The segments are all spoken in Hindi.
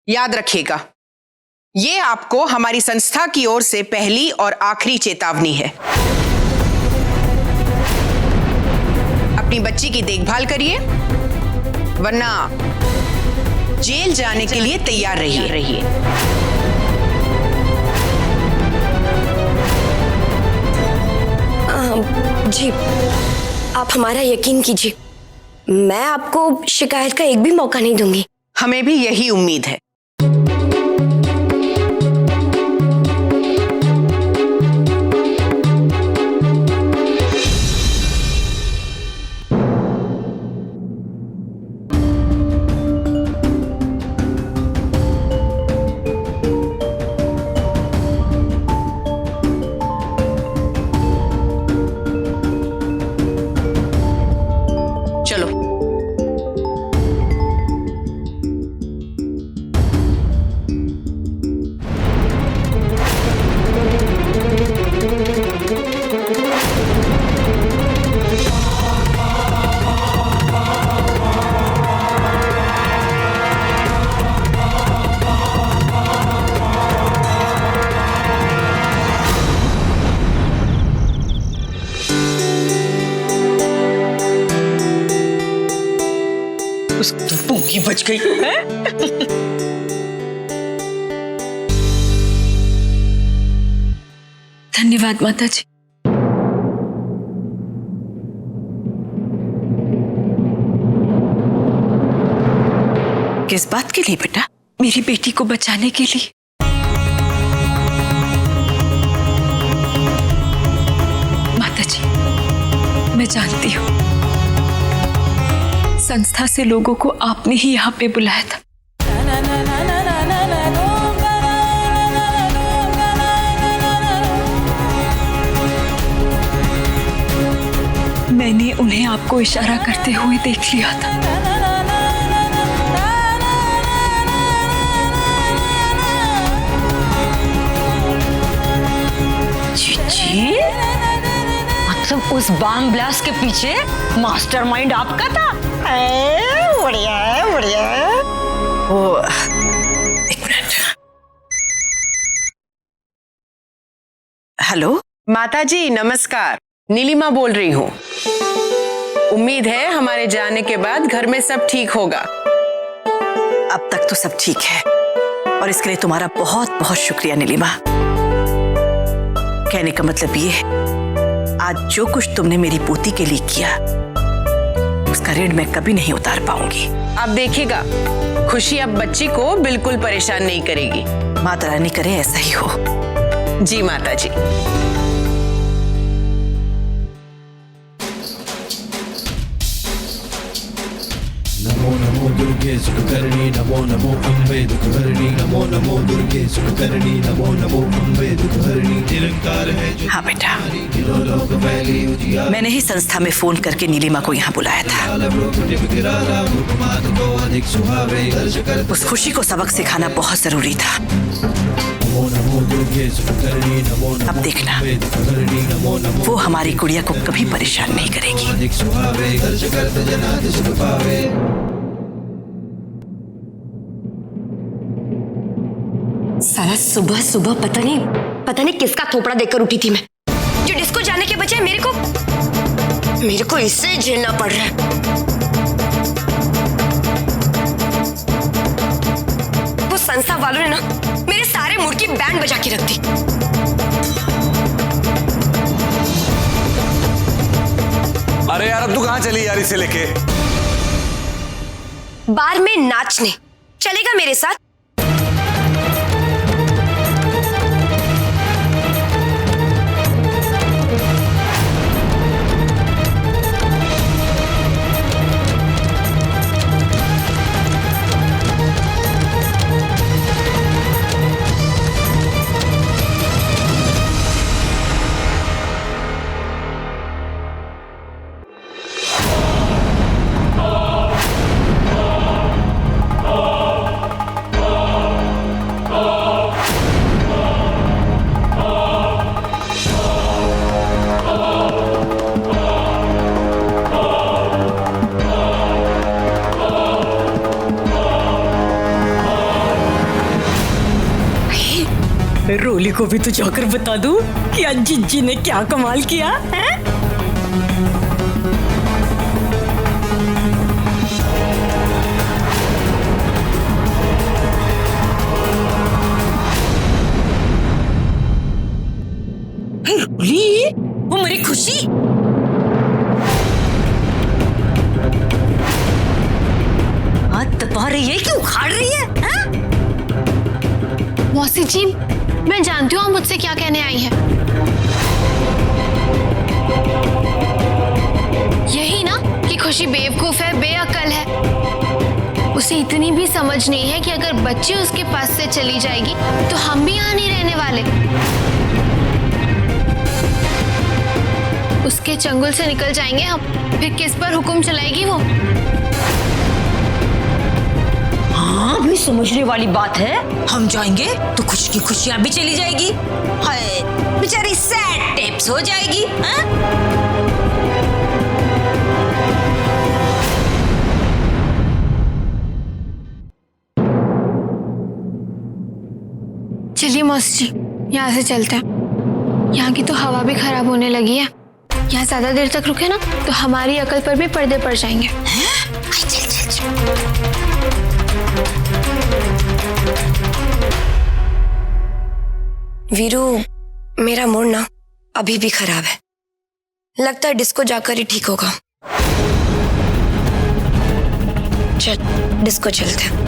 याद रखिएगा, ये आपको हमारी संस्था की ओर से पहली और आखिरी चेतावनी है। अपनी बच्ची की देखभाल करिए, वरना जेल जाने के लिए तैयार रहिए। जी, आप हमारा यकीन कीजिए, मैं आपको शिकायत का एक भी मौका नहीं दूंगी। हमें भी यही उम्मीद है। चलो उस पूंगी बच गई है। धन्यवाद माता जी। किस बात के लिए बेटा? मेरी बेटी को बचाने के लिए। माता जी, मैं जानती हूँ संस्था से लोगों को आपने ही यहाँ पे बुलाया था। मैंने उन्हें आपको इशारा करते हुए देख लिया था। जी, मतलब उस बम ब्लास्ट के पीछे मास्टरमाइंड आपका था? बढ़िया है, बढ़िया है। वो एक मिनट। हेलो माताजी नमस्कार, नीलिमा बोल रही हूँ। उम्मीद है हमारे जाने के बाद घर में सब ठीक होगा। अब तक तो सब ठीक है और इसके लिए तुम्हारा बहुत बहुत शुक्रिया नीलिमा। कहने का मतलब ये है, आज जो कुछ तुमने मेरी पोती के लिए किया उसका ऋण मैं कभी नहीं उतार पाऊंगी। आप देखिएगा, खुशी अब बच्ची को बिल्कुल परेशान नहीं करेगी। माता रानी करे ऐसा ही हो। जी माताजी। नमो नमो दुर्गे सुखकर्णी, नमो नमो अम्बे दुखहरणी, नमो नमो दुर्गे सुखकर्णी, नमो नमो अम्बे दुखहरणी। निरंकार है जो हाँ बेटा, तीनों लोक फैली उजियार। मैंने ही संस्था में फोन करके नीलिमा को यहाँ बुलाया था। अधिक सुहावे दर्श कर। उस खुशी को सबक सिखाना बहुत जरूरी था। नमो नमो दुर्गे सुखकर्णी, नमो नमो अब देखना, अम्बे दुखहरणी, नमो नमो वो हमारी गुड़िया को कभी परेशान नहीं करेगी। अधिक सुहावे दर्श करत जनाद सुख पावे। साला सुबह सुबह पता नहीं किसका थोपड़ा देकर उठी थी मैं, जो डिस्को जाने के बजाय मेरे को इससे झेलना पड़ रहा है। वो संस्था वालों ने ना मेरे सारे मूड की बैंड बजा के रख दी। अरे यार, अब तू कहाँ चली यार इसे लेके? बार में नाचने चलेगा मेरे साथ? रूली को भी तो जाकर बता दूं कि आज जिज्जी ने क्या कमाल किया है। रूली, वो मेरी खुशी। हाथ दबा रही है कि उखाड़ रही है, हाँ? मौसी जी, मैं जानती हूँ आप मुझसे क्या कहने आई हैं। यही ना कि खुशी बेवकूफ है, बेअक्ल है। उसे इतनी भी समझ नहीं है कि अगर बच्ची उसके पास से चली जाएगी तो हम भी यहाँ नहीं रहने वाले। उसके चंगुल से निकल जाएंगे हम, फिर किस पर हुक्म चलाएगी वो? हाँ, भी समझने वाली बात है। हम जाएंगे तो खुशी की खुशियां भी चली जाएगी। हाय, बेचारी सैड टेप्स हो जाएगी। हाँ? चलिए मौसी जी, यहाँ से चलते हैं। यहाँ की तो हवा भी खराब होने लगी है। यहाँ ज्यादा देर तक रुके ना तो हमारी अकल पर भी पर्दे पड़ जाएंगे। चल चल चल। वीरू, मेरा मूड ना अभी भी खराब है। लगता है डिस्को जाकर ही ठीक होगा। चल डिस्को चलते हैं।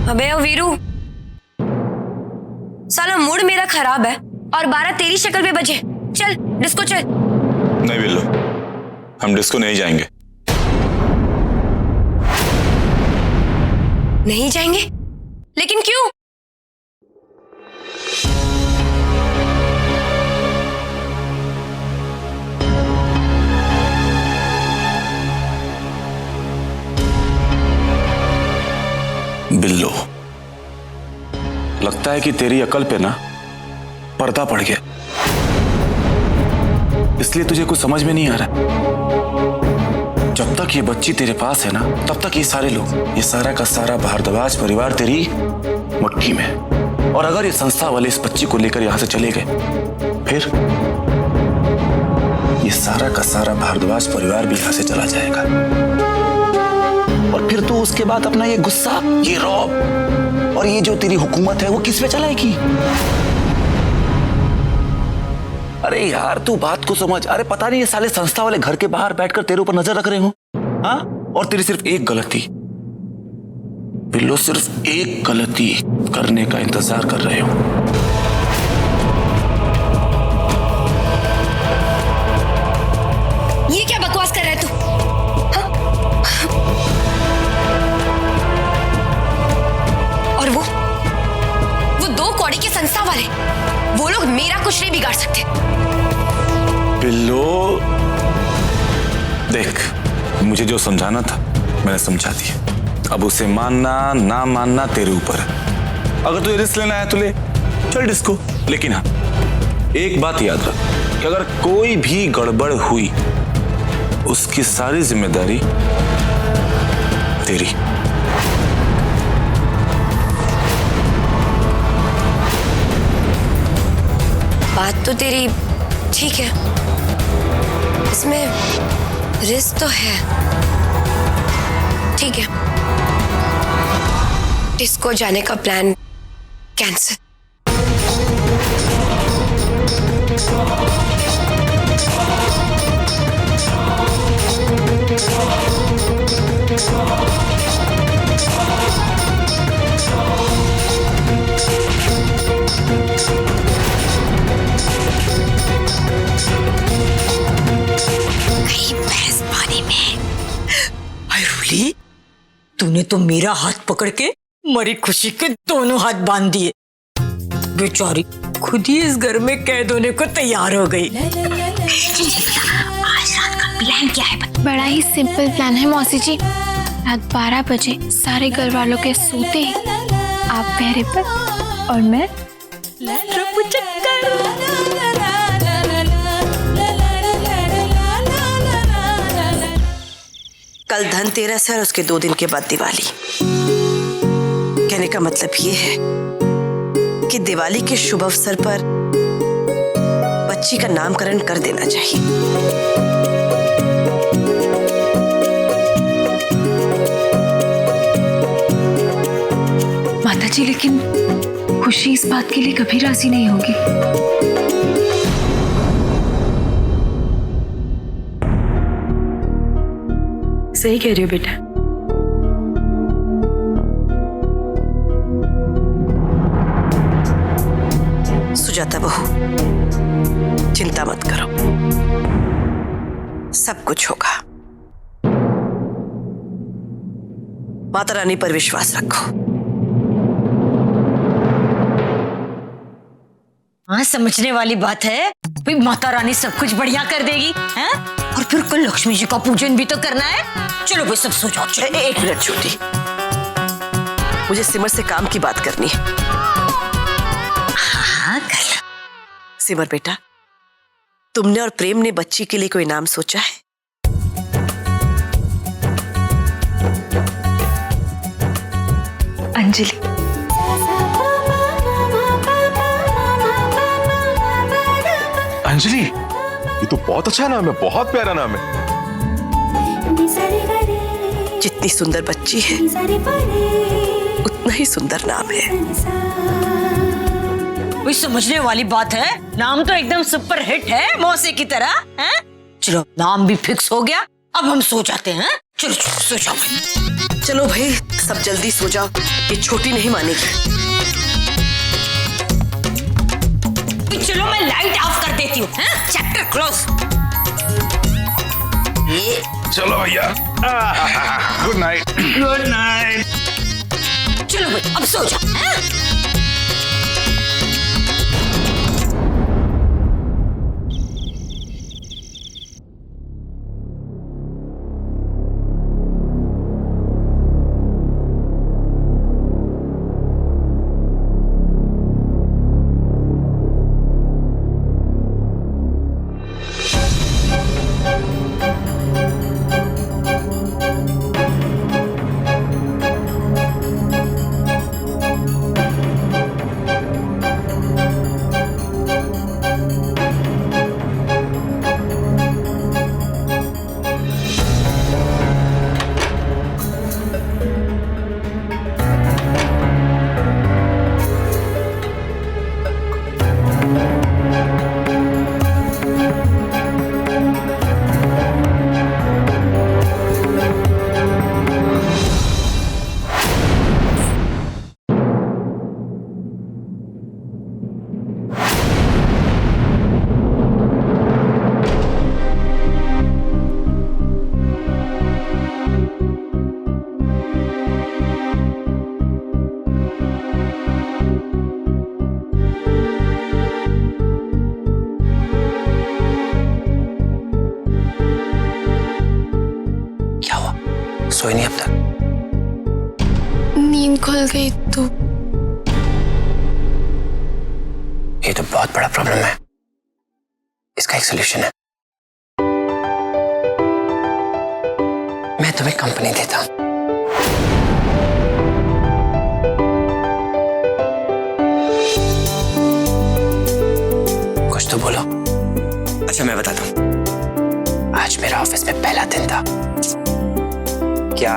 अबे ओ वीरू, साला मूड मेरा खराब है और 12 तेरी शक्ल पे बजे। चल डिस्को चल। नहीं बिल्लू, हम डिस्को नहीं जाएंगे। नहीं जाएंगे? लेकिन क्यों? बिल्लो, लगता है कि तेरी अकल पे ना पर्दा पड़ गया, इसलिए तुझे कुछ समझ में नहीं आ रहा। जब तक ये बच्ची तेरे पास है ना, तब तक ये सारे लोग, ये सारा का सारा भारद्वाज परिवार तेरी मुट्ठी में। और अगर ये संस्था वाले इस बच्ची को लेकर यहां से चले गए, फिर ये सारा का सारा भारद्वाज परिवार भी यहां से चला जाएगा। और फिर तू उसके बाद अपना ये गुस्सा, ये रौब और ये जो तेरी हुकूमत है वो किस पे चलाएगी? अरे यार, तू बात को समझ। अरे पता नहीं ये साले संस्था वाले घर के बाहर बैठकर तेरे ऊपर नजर रख रहे हो, हाँ? और तेरी सिर्फ एक गलती, बिल्लो, सिर्फ एक गलती करने का इंतजार कर रहे हो। ये क्या बकवास कर रहा है तू? और वो 2 कौड़ी के संस्था वाले, वो लोग मेरा कुछ नहीं बिगाड़ सकते। बिल्लो, देख, मुझे जो समझाना था मैंने समझा दिया। अब उसे मानना ना मानना तेरे ऊपर है। अगर तुझे रिस्क लेना है तो ले, चल डिस्को। लेकिन हाँ, एक बात याद रख कि अगर कोई भी गड़बड़ हुई, उसकी सारी जिम्मेदारी तेरी। बात तो तेरी ठीक है, इसमें रिस्क तो है। ठीक है, डिस्को जाने का प्लान कैंसिल। तूने तो मेरा हाथ पकड़ के मरी खुशी के दोनों हाथ बांध दिए। बेचारी खुद ही इस घर में कैद होने को तैयार हो गई। आज रात का प्लान क्या है? बड़ा ही सिंपल प्लान है मौसी जी। रात 12 बजे सारे घर वालों के सोते ही आप पहरे पर और मैं रफू चक्कर। कल धनतेरस है और उसके 2 दिन के बाद दिवाली। कहने का मतलब ये है कि दिवाली के शुभ अवसर पर बच्ची का नामकरण कर देना चाहिए। माताजी, लेकिन खुशी इस बात के लिए कभी राजी नहीं होगी। सही कह रही हो बेटा। सुजाता बहू, चिंता मत करो, सब कुछ होगा। माता रानी पर विश्वास रखो। हाँ, समझने वाली बात है भाई, माता रानी सब कुछ बढ़िया कर देगी हैं? और फिर कल लक्ष्मी जी का पूजन भी तो करना है। चलो भाई, सब सो जाओ। एक मिनट छोटी, मुझे सिमर से काम की बात करनी है। हाँ, कर लो। सिमर बेटा, तुमने और प्रेम ने बच्ची के लिए कोई नाम सोचा है? अंजलि। अंजलि, ये तो बहुत अच्छा नाम है, बहुत प्यारा नाम है। जितनी सुंदर बच्ची है उतना ही सुंदर नाम है। कोई समझने वाली बात है, नाम तो एकदम सुपर हिट है, मौसी की तरह है। चलो, नाम भी फिक्स हो गया, अब हम सो जाते हैं। चलो चलो, सो जाओ भाई। चलो भाई, सब जल्दी सो जाओ, ये छोटी नहीं मानेगी। चलो, मैं लाइट ऑफ कर देती हूँ। Chapter close. ये चलो भैया, गुड नाइट। Good night. चलो भाई, अब सो जाओ। सोई नहीं अब तक? नींद खुल गई तो। ये तो बहुत बड़ा प्रॉब्लम है, इसका एक सलूशन है। मैं तुम्हें कंपनी देता हूं। कुछ तो बोलो। अच्छा, मैं बताता हूं। आज मेरा ऑफिस में पहला दिन था। क्या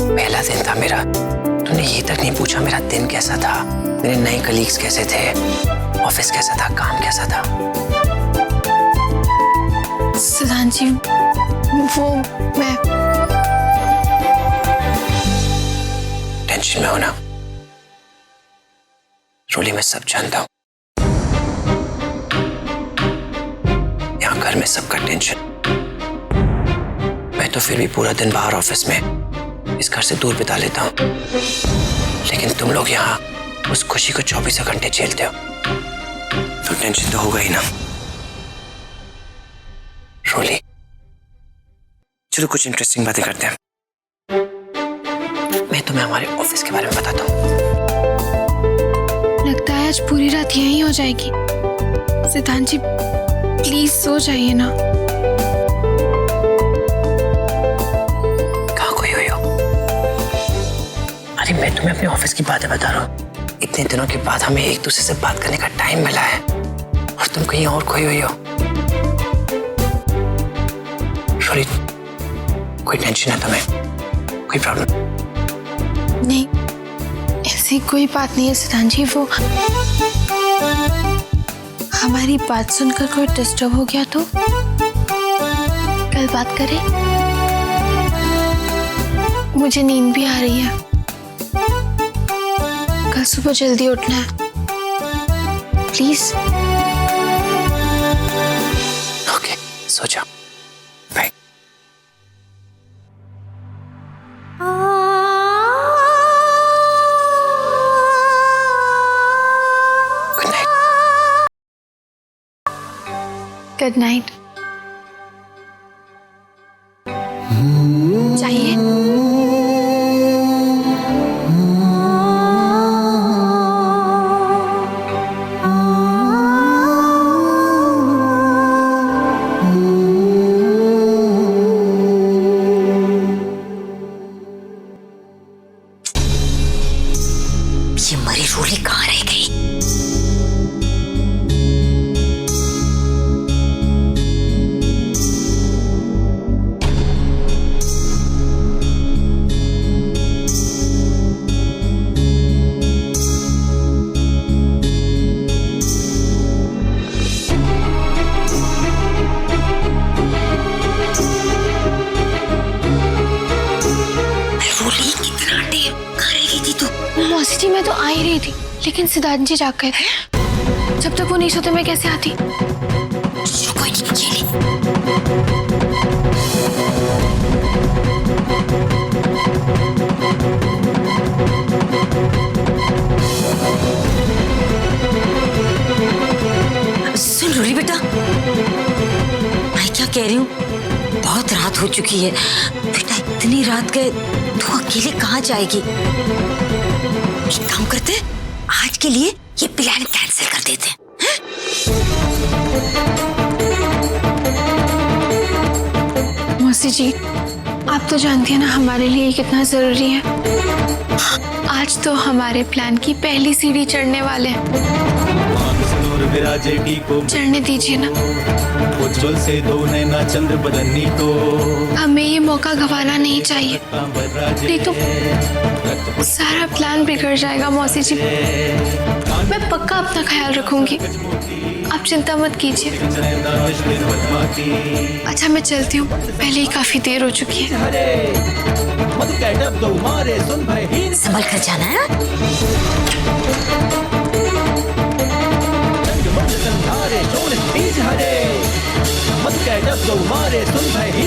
पहला दिन था मेरा? तूने ये तक नहीं पूछा मेरा दिन कैसा था, मेरे नए कलीग्स कैसे थे, ऑफिस कैसा था, काम कैसा था? सुधान जी, वो मैं टेंशन में हो ना रोली, मैं सब जानता हूं। यहां घर में सबका टेंशन। मैं तो फिर भी पूरा दिन बाहर ऑफिस में इस घर से दूर बिता लेता हूं, लेकिन तुम लोग यहाँ उस खुशी को 24 घंटे झेलते हो, तो टेंशन तो होगा ही ना। रोली, चलो कुछ इंटरेस्टिंग बातें करते हैं। मैं तुम्हें हमारे ऑफिस के बारे में बताता हूँ। लगता है आज पूरी रात यहीं हो जाएगी। सिद्धांत जी प्लीज सो जाइए ना। कहाँ खोई हुई हो? अरे मैं तुम्हें अपने ऑफिस की बातें बता रहा हूँ। इतने दिनों के बाद हमें एक दूसरे से बात करने का टाइम मिला है और तुम कहीं और खोई हुई हो। सॉरी, कोई टेंशन है तुम्हें? कोई प्रॉब्लम? नहीं, ऐसी कोई बात नहीं है सिद्धांत जी। वो हमारी बात सुनकर कोई डिस्टर्ब हो गया तो कल बात करें। मुझे नींद भी आ रही है, कल सुबह जल्दी उठना है। प्लीज। ओके, सो जाओ। Bye. Good night. Good night. चाहिए? ये मरी रूली कहाँ रह गई? रूली कितना टेप कहाँ रह गई थी तू? मौसी जी मैं तो आ ही रही थी, लेकिन सिद्धांत जी जाग गए थे। जब तक वो नहीं सोते मैं कैसे आती? चलो कोई नहीं, खेली। सुन रूली बेटा, मैं क्या कह रही हूँ, बहुत रात हो चुकी है बेटा। इतनी रात गए तू अकेले कहाँ जाएगी? एक काम करते, आज के लिए ये प्लान कैंसिल कर देते हैं। मौसी जी आप तो जानती हैं ना हमारे लिए कितना जरूरी है। आज तो हमारे प्लान की पहली सीढ़ी चढ़ने वाले हैं। चढ़ने दीजिए ना। उज्जवल से दो नैना चंद्र बदनी को हमें ये मौका गंवाना नहीं चाहिए, नहीं तो सारा प्लान बिगड़ जाएगा। मौसी जी मैं पक्का अपना ख्याल रखूंगी, आप चिंता मत कीजिए। अच्छा मैं चलती हूँ, पहले ही काफी देर हो चुकी है। संभल कर जाना है। मारे सुन भई